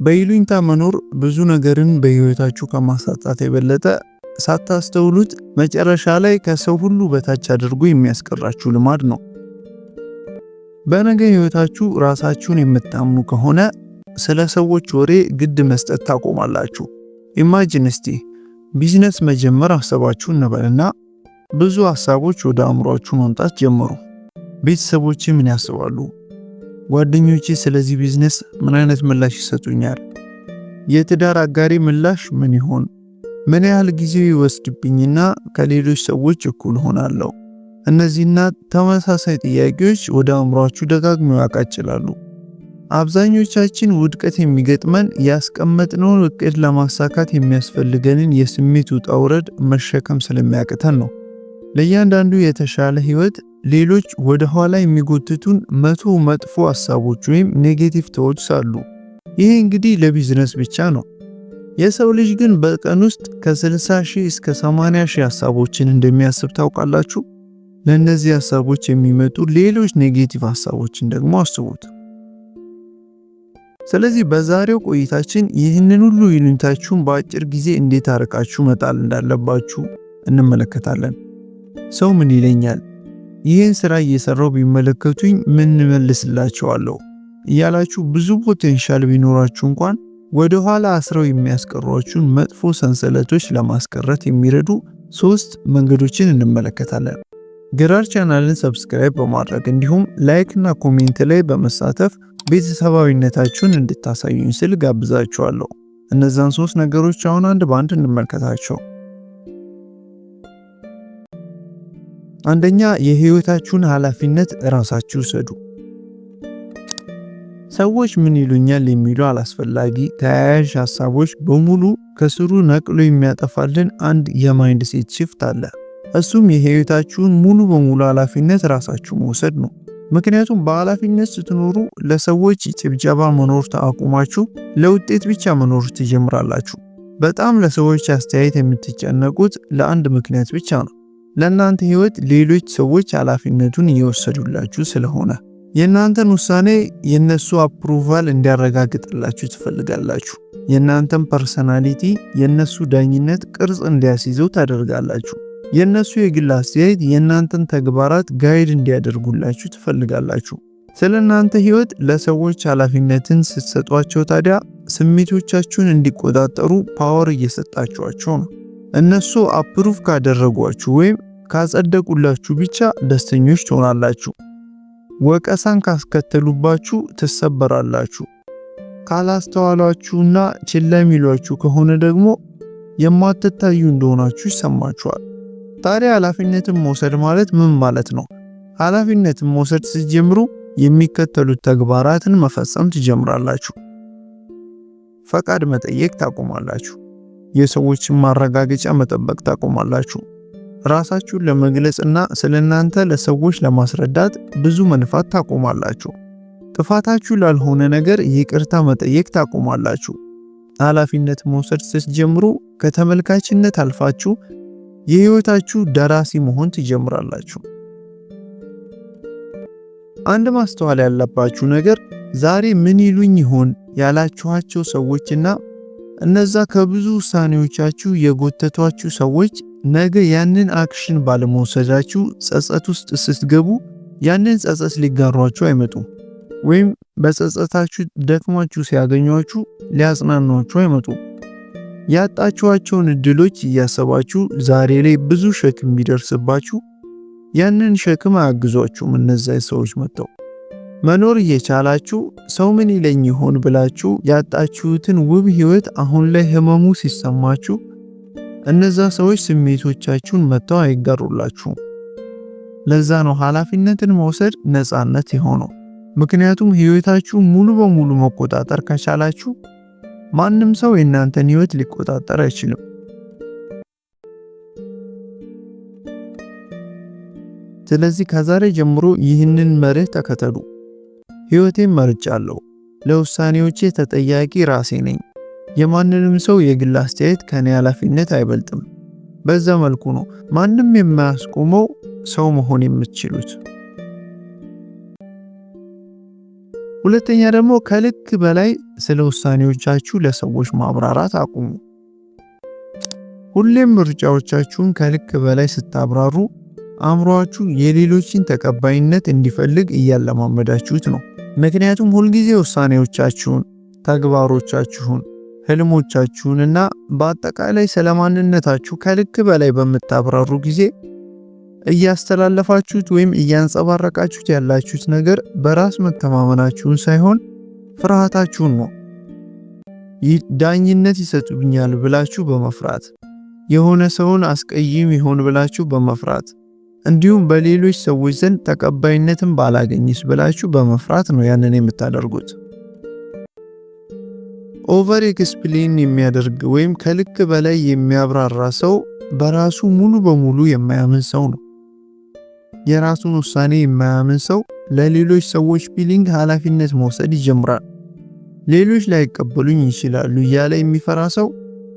በይሉኝታ መኖር ብዙ ነገርን በህይወታችሁ ከማሳጣት የበለጠ ሳታስተውሉት መጨረሻ ላይ ከሰው ሁሉ በታች አድርጎ የሚያስቀራችሁ ልማድ ነው። በነገ ህይወታችሁ ራሳችሁን የምታምኑ ከሆነ ስለ ሰዎች ወሬ ግድ መስጠት ታቆማላችሁ። ኢማጂን እስቲ ቢዝነስ መጀመር አሰባችሁ እንበልና ብዙ ሐሳቦች ወደ አእምሮአችሁ መምጣት ጀመሩ። ቤተሰቦች ምን ያስባሉ? ጓደኞቼ ስለዚህ ቢዝነስ ምን አይነት ምላሽ ይሰጡኛል? የትዳር አጋሪ ምላሽ ምን ይሆን? ምን ያህል ጊዜ ይወስድብኝና ከሌሎች ሰዎች እኩል ሆናለሁ? እነዚህና ተመሳሳይ ጥያቄዎች ወደ አእምሮአችሁ ደጋግመው ያቃጭላሉ። አብዛኞቻችን ውድቀት የሚገጥመን ያስቀመጥነውን እቅድ ለማሳካት የሚያስፈልገንን የስሜት ውጣ ውረድ መሸከም ስለሚያቅተን ነው። ለእያንዳንዱ የተሻለ ህይወት ሌሎች ወደ ኋላ የሚጎትቱን መቶ መጥፎ ሐሳቦች ወይም ኔጌቲቭ ቶትስ አሉ። ይሄ እንግዲህ ለቢዝነስ ብቻ ነው። የሰው ልጅ ግን በቀን ውስጥ ከ60,000 እስከ 80,000 ሐሳቦችን እንደሚያስብ ታውቃላችሁ? ለእነዚህ ሐሳቦች የሚመጡ ሌሎች ኔጌቲቭ ሐሳቦችን ደግሞ አስቡት። ስለዚህ በዛሬው ቆይታችን ይህንን ሁሉ ይሉኝታችሁን በአጭር ጊዜ እንዴት አርቃችሁ መጣል እንዳለባችሁ እንመለከታለን። ሰው ምን ይለኛል? ይህን ስራ እየሰራው ቢመለከቱኝ ምን መልስላቸዋለሁ? እያላችሁ ብዙ ፖቴንሻል ቢኖራችሁ እንኳን ወደ ኋላ አስረው የሚያስቀሯችሁን መጥፎ ሰንሰለቶች ለማስቀረት የሚረዱ 3 መንገዶችን እንመለከታለን። ግራር ቻናልን ሰብስክራይብ በማድረግ እንዲሁም ላይክ እና ኮሜንት ላይ በመሳተፍ ቤተሰባዊነታችሁን እንድታሳዩኝ ስል ጋብዛችኋለሁ። እነዛን 3 ነገሮች አሁን አንድ ባንድ እንመልከታቸው። አንደኛ፣ የህይወታችሁን ኃላፊነት ራሳችሁ ውሰዱ። ሰዎች ምን ይሉኛል የሚሉ አላስፈላጊ ተያያዥ ሐሳቦች በሙሉ ከስሩ ነቅሎ የሚያጠፋልን አንድ የማይንድ ሴት ሽፍት አለ። እሱም የህይወታችሁን ሙሉ በሙሉ ኃላፊነት ራሳችሁ መውሰድ ነው። ምክንያቱም በኃላፊነት ስትኖሩ ለሰዎች ጭብጨባ መኖር ታቁማችሁ ለውጤት ብቻ መኖር ትጀምራላችሁ። በጣም ለሰዎች አስተያየት የምትጨነቁት ለአንድ ምክንያት ብቻ ነው። ለእናንተ ህይወት ሌሎች ሰዎች ኃላፊነቱን እየወሰዱላችሁ ስለሆነ የእናንተን ውሳኔ የነሱ አፕሩቫል እንዲያረጋግጥላችሁ ትፈልጋላችሁ። የእናንተን ፐርሰናሊቲ የነሱ ዳኝነት ቅርጽ እንዲያስይዘው ታደርጋላችሁ። የነሱ የግል አስተያየት የእናንተን ተግባራት ጋይድ እንዲያደርጉላችሁ ትፈልጋላችሁ። ስለ እናንተ ህይወት ለሰዎች ኃላፊነትን ስትሰጧቸው ታዲያ ስሜቶቻችሁን እንዲቆጣጠሩ ፓወር እየሰጣችኋቸው ነው። እነሱ አፕሩቭ ካደረጓችሁ ወይም ካጸደቁላችሁ ብቻ ደስተኞች ትሆናላችሁ። ወቀሳን ካስከተሉባችሁ ትሰበራላችሁ። ካላስተዋሏችሁና ችላ የሚሏችሁ ከሆነ ደግሞ የማትታዩ እንደሆናችሁ ይሰማችኋል። ታዲያ ኃላፊነትን መውሰድ ማለት ምን ማለት ነው? ኃላፊነትን መውሰድ ስትጀምሩ የሚከተሉት ተግባራትን መፈጸም ትጀምራላችሁ። ፈቃድ መጠየቅ ታቆማላችሁ። የሰዎችን ማረጋገጫ መጠበቅ ታቆማላችሁ። ራሳችሁን ለመግለጽና ስለናንተ ለሰዎች ለማስረዳት ብዙ መንፋት ታቆማላችሁ። ጥፋታችሁ ላልሆነ ነገር ይቅርታ መጠየቅ ታቆማላችሁ። ኃላፊነት መውሰድ ስትጀምሩ ከተመልካችነት አልፋችሁ የህይወታችሁ ደራሲ መሆን ትጀምራላችሁ። አንድ ማስተዋል ያለባችሁ ነገር ዛሬ ምን ይሉኝ ይሆን ያላችኋቸው ሰዎችና እነዛ ከብዙ ውሳኔዎቻችሁ የጎተቷችሁ ሰዎች ነገ ያንን አክሽን ባለመውሰዳችሁ ጸጸት ውስጥ ስትገቡ ያንን ጸጸት ሊጋሯችሁ አይመጡም። ወይም በጸጸታችሁ ደክማችሁ ሲያገኟችሁ ሊያጽናኗችሁ አይመጡም። ያጣችኋቸውን እድሎች እያሰባችሁ ዛሬ ላይ ብዙ ሸክም ቢደርስባችሁ ያንን ሸክም አያግዟችሁም። እነዚያ ሰዎች መጥተው መኖር እየቻላችሁ ሰው ምን ይለኝ ይሆን ብላችሁ ያጣችሁትን ውብ ህይወት አሁን ላይ ህመሙ ሲሰማችሁ እነዛ ሰዎች ስሜቶቻችሁን መጥተው አይጋሩላችሁም። ለዛ ነው ኃላፊነትን መውሰድ ነፃነት የሆነው። ምክንያቱም ህይወታችሁ ሙሉ በሙሉ መቆጣጠር ከቻላችሁ ማንም ሰው የእናንተን ህይወት ሊቆጣጠር አይችልም። ስለዚህ ከዛሬ ጀምሮ ይህንን መርህ ተከተሉ። ህይወቴን መርጫለሁ። ለውሳኔዎቼ ተጠያቂ ራሴ ነኝ። የማንንም ሰው የግል አስተያየት ከኔ ኃላፊነት አይበልጥም። በዛ መልኩ ነው ማንም የማያስቆመው ሰው መሆን የምትችሉት። ሁለተኛ ደግሞ ከልክ በላይ ስለ ውሳኔዎቻችሁ ለሰዎች ማብራራት አቁሙ። ሁሌም ምርጫዎቻችሁን ከልክ በላይ ስታብራሩ አእምሮአችሁ የሌሎችን ተቀባይነት እንዲፈልግ እያለማመዳችሁት ነው። ምክንያቱም ሁልጊዜ ውሳኔዎቻችሁን፣ ተግባሮቻችሁን፣ ህልሞቻችሁንና በአጠቃላይ ስለማንነታችሁ ከልክ በላይ በምታብራሩ ጊዜ እያስተላለፋችሁት ወይም እያንጸባረቃችሁት ያላችሁት ነገር በራስ መተማመናችሁን ሳይሆን ፍርሃታችሁን ነው። ዳኝነት ይሰጡኛል ብላችሁ በመፍራት፣ የሆነ ሰውን አስቀይም ይሆን ብላችሁ በመፍራት፣ እንዲሁም በሌሎች ሰዎች ዘንድ ተቀባይነትን ባላገኝስ ብላችሁ በመፍራት ነው ያንን የምታደርጉት። ኦቨር ኤክስፕሌን የሚያደርግ ወይም ከልክ በላይ የሚያብራራ ሰው በራሱ ሙሉ በሙሉ የማያምን ሰው ነው። የራሱን ውሳኔ የማያምን ሰው ለሌሎች ሰዎች ፊሊንግ ኃላፊነት መውሰድ ይጀምራል። ሌሎች ላይቀበሉኝ ይችላሉ እያለ የሚፈራ ሰው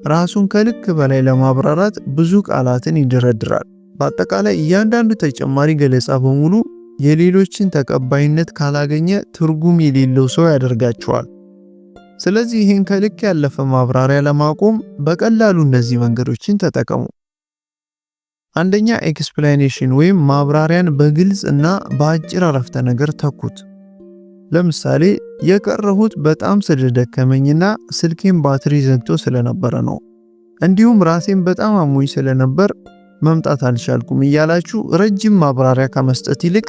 ራሱን ከልክ በላይ ለማብራራት ብዙ ቃላትን ይደረድራል። በአጠቃላይ እያንዳንዱ ተጨማሪ ገለጻ በሙሉ የሌሎችን ተቀባይነት ካላገኘ ትርጉም የሌለው ሰው ያደርጋቸዋል። ስለዚህ ይህን ከልክ ያለፈ ማብራሪያ ለማቆም በቀላሉ እነዚህ መንገዶችን ተጠቀሙ። አንደኛ፣ ኤክስፕላኔሽን ወይም ማብራሪያን በግልጽ እና በአጭር አረፍተ ነገር ተኩት። ለምሳሌ የቀረሁት በጣም ስለደከመኝና ስልኬን ባትሪ ዘግቶ ስለነበረ ነው፣ እንዲሁም ራሴን በጣም አሞኝ ስለነበር መምጣት አልቻልኩም እያላችሁ ረጅም ማብራሪያ ከመስጠት ይልቅ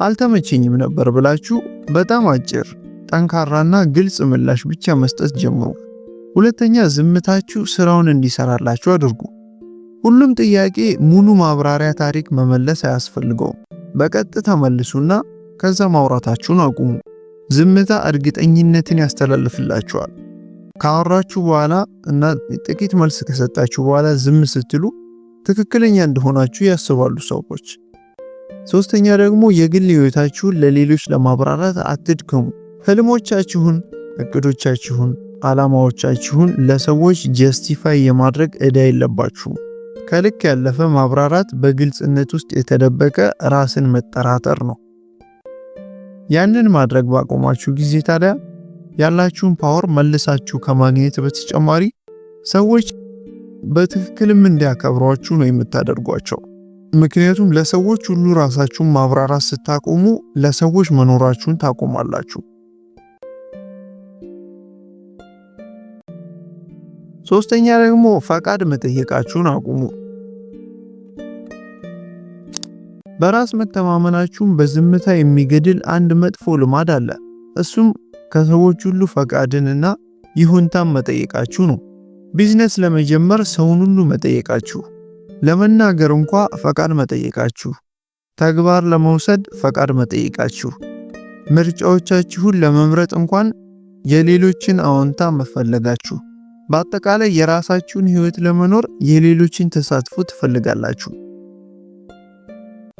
አልተመቸኝም ነበር ብላችሁ በጣም አጭር፣ ጠንካራና ግልጽ ምላሽ ብቻ መስጠት ጀምሩ። ሁለተኛ፣ ዝምታችሁ ስራውን እንዲሰራላችሁ አድርጉ። ሁሉም ጥያቄ ሙሉ ማብራሪያ ታሪክ መመለስ አያስፈልገውም። በቀጥታ መልሱና ከዛ ማውራታችሁን አቁሙ። ዝምታ እርግጠኝነትን ያስተላልፍላችኋል። ካወራችሁ በኋላ እና ጥቂት መልስ ከሰጣችሁ በኋላ ዝም ስትሉ ትክክለኛ እንደሆናችሁ ያስባሉ ሰዎች። ሶስተኛ ደግሞ የግል ህይወታችሁን ለሌሎች ለማብራራት አትድከሙ። ህልሞቻችሁን፣ እቅዶቻችሁን፣ ዓላማዎቻችሁን ለሰዎች ጀስቲፋይ የማድረግ ዕዳ የለባችሁም። ከልክ ያለፈ ማብራራት በግልጽነት ውስጥ የተደበቀ ራስን መጠራጠር ነው። ያንን ማድረግ ባቆማችሁ ጊዜ ታዲያ ያላችሁን ፓወር መልሳችሁ ከማግኘት በተጨማሪ ሰዎች በትክክልም እንዲያከብሯችሁ ነው የምታደርጓቸው። ምክንያቱም ለሰዎች ሁሉ ራሳችሁን ማብራራት ስታቆሙ ለሰዎች መኖራችሁን ታቆማላችሁ። ሶስተኛ ደግሞ ፈቃድ መጠየቃችሁን አቁሙ። በራስ መተማመናችሁን በዝምታ የሚገድል አንድ መጥፎ ልማድ አለ። እሱም ከሰዎች ሁሉ ፈቃድንና ይሁንታን መጠየቃችሁ ነው። ቢዝነስ ለመጀመር ሰውን ሁሉ መጠየቃችሁ፣ ለመናገር እንኳ ፈቃድ መጠየቃችሁ፣ ተግባር ለመውሰድ ፈቃድ መጠየቃችሁ፣ ምርጫዎቻችሁን ለመምረጥ እንኳን የሌሎችን አዎንታ መፈለጋችሁ፣ በአጠቃላይ የራሳችሁን ህይወት ለመኖር የሌሎችን ተሳትፎ ትፈልጋላችሁ።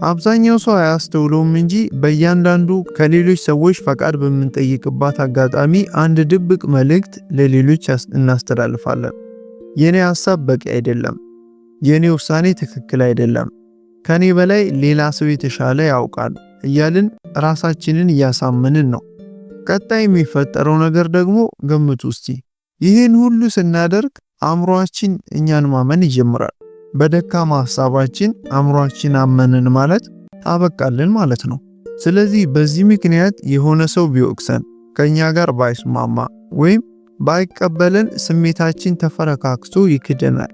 አብዛኛው ሰው አያስተውለውም እንጂ በእያንዳንዱ ከሌሎች ሰዎች ፈቃድ በምንጠይቅባት አጋጣሚ አንድ ድብቅ መልእክት ለሌሎች እናስተላልፋለን። የኔ ሐሳብ በቂ አይደለም፣ የኔ ውሳኔ ትክክል አይደለም፣ ከኔ በላይ ሌላ ሰው የተሻለ ያውቃል እያልን ራሳችንን እያሳመንን ነው። ቀጣይ የሚፈጠረው ነገር ደግሞ ገምቱ እስቲ። ይህን ሁሉ ስናደርግ አእምሮአችን እኛን ማመን ይጀምራል። በደካማ ሐሳባችን አእምሮአችን አመንን ማለት አበቃልን ማለት ነው። ስለዚህ በዚህ ምክንያት የሆነ ሰው ቢወቅሰን፣ ከኛ ጋር ባይስማማ ወይም ባይቀበለን ስሜታችን ተፈረካክቶ ይክደናል።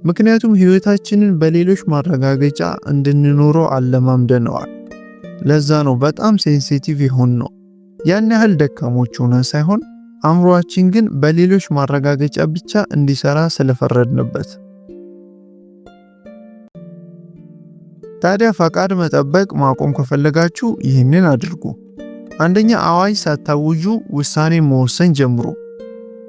ምክንያቱም ህይወታችንን በሌሎች ማረጋገጫ እንድንኖረው አለማምደነዋል። ለዛ ነው በጣም ሴንሲቲቭ የሆን ነው። ያን ያህል ደካሞች ሆነን ሳይሆን አእምሮአችን ግን በሌሎች ማረጋገጫ ብቻ እንዲሰራ ስለፈረድንበት። ታዲያ ፈቃድ መጠበቅ ማቆም ከፈለጋችሁ ይህንን አድርጉ። አንደኛ፣ አዋጅ ሳታውጁ ውሳኔ መወሰን ጀምሩ።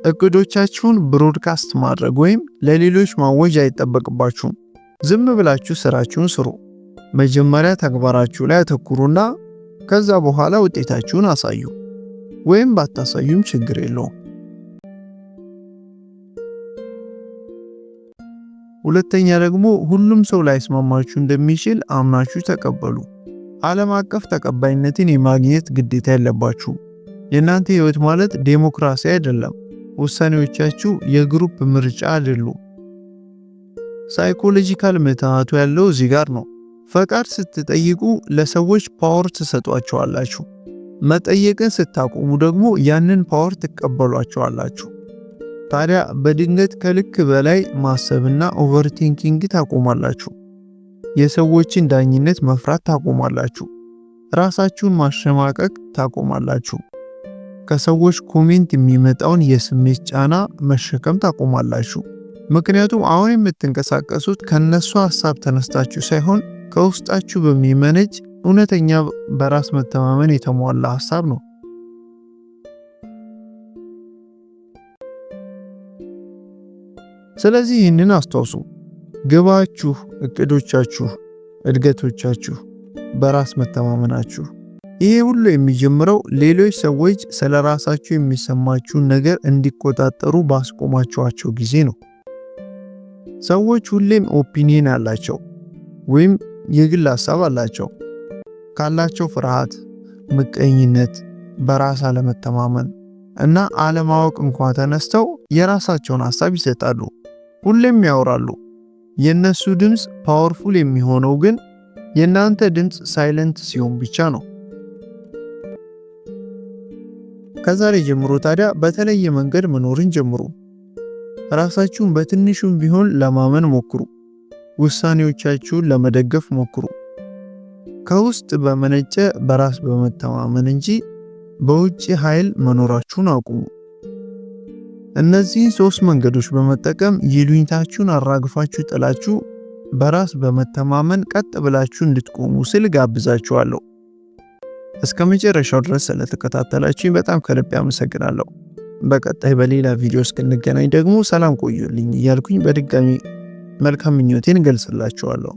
እቅዶቻችሁን ብሮድካስት ማድረግ ወይም ለሌሎች ማወጅ አይጠበቅባችሁም። ዝም ብላችሁ ስራችሁን ስሩ። መጀመሪያ ተግባራችሁ ላይ አተኩሩና ከዛ በኋላ ውጤታችሁን አሳዩ። ወይም ባታሳዩም ችግር የለውም። ሁለተኛ ደግሞ ሁሉም ሰው ላይስማማችሁ እንደሚችል አምናችሁ ተቀበሉ። ዓለም አቀፍ ተቀባይነትን የማግኘት ግዴታ የለባችሁ። የእናንተ ህይወት ማለት ዴሞክራሲ አይደለም። ውሳኔዎቻችሁ የግሩፕ ምርጫ አይደሉም። ሳይኮሎጂካል ምትሃቱ ያለው እዚህ ጋር ነው። ፈቃድ ስትጠይቁ ለሰዎች ፓወር ትሰጧቸዋላችሁ። መጠየቅን ስታቆሙ ደግሞ ያንን ፓወር ትቀበሏቸዋላችሁ። ታዲያ በድንገት ከልክ በላይ ማሰብና ኦቨርቲንኪንግ ታቆማላችሁ። የሰዎችን ዳኝነት መፍራት ታቆማላችሁ። ራሳችሁን ማሸማቀቅ ታቆማላችሁ። ከሰዎች ኮሜንት የሚመጣውን የስሜት ጫና መሸከም ታቆማላችሁ። ምክንያቱም አሁን የምትንቀሳቀሱት ከነሱ ሐሳብ ተነስታችሁ ሳይሆን ከውስጣችሁ በሚመነጭ እውነተኛ በራስ መተማመን የተሟላ ሐሳብ ነው። ስለዚህ ይህንን አስታውሱ። ግባችሁ፣ እቅዶቻችሁ፣ እድገቶቻችሁ፣ በራስ መተማመናችሁ፣ ይሄ ሁሉ የሚጀምረው ሌሎች ሰዎች ስለራሳችሁ የሚሰማችሁን ነገር እንዲቆጣጠሩ ባስቆማችኋቸው ጊዜ ነው። ሰዎች ሁሌም ኦፒኒየን አላቸው ወይም የግል ሐሳብ አላቸው። ካላቸው ፍርሃት፣ ምቀኝነት፣ በራስ አለመተማመን እና አለማወቅ እንኳን ተነስተው የራሳቸውን ሐሳብ ይሰጣሉ። ሁሌም ያወራሉ። የነሱ ድምፅ ፓወርፉል የሚሆነው ግን የናንተ ድምፅ ሳይለንት ሲሆን ብቻ ነው። ከዛሬ ጀምሮ ታዲያ በተለየ መንገድ መኖርን ጀምሩ። ራሳችሁን በትንሹም ቢሆን ለማመን ሞክሩ። ውሳኔዎቻችሁን ለመደገፍ ሞክሩ። ከውስጥ በመነጨ በራስ በመተማመን እንጂ በውጭ ኃይል መኖራችሁን አቁሙ። እነዚህን 3 መንገዶች በመጠቀም ይሉኝታችሁን አራግፋችሁ ጥላችሁ በራስ በመተማመን ቀጥ ብላችሁ እንድትቆሙ ስል ጋብዛችኋለሁ። እስከ መጨረሻው ድረስ ስለተከታተላችሁኝ በጣም ከልብ አመሰግናለሁ። በቀጣይ በሌላ ቪዲዮ እስክንገናኝ ደግሞ ሰላም ቆዩልኝ እያልኩኝ በድጋሚ መልካም ምኞቴን እገልጽላችኋለሁ።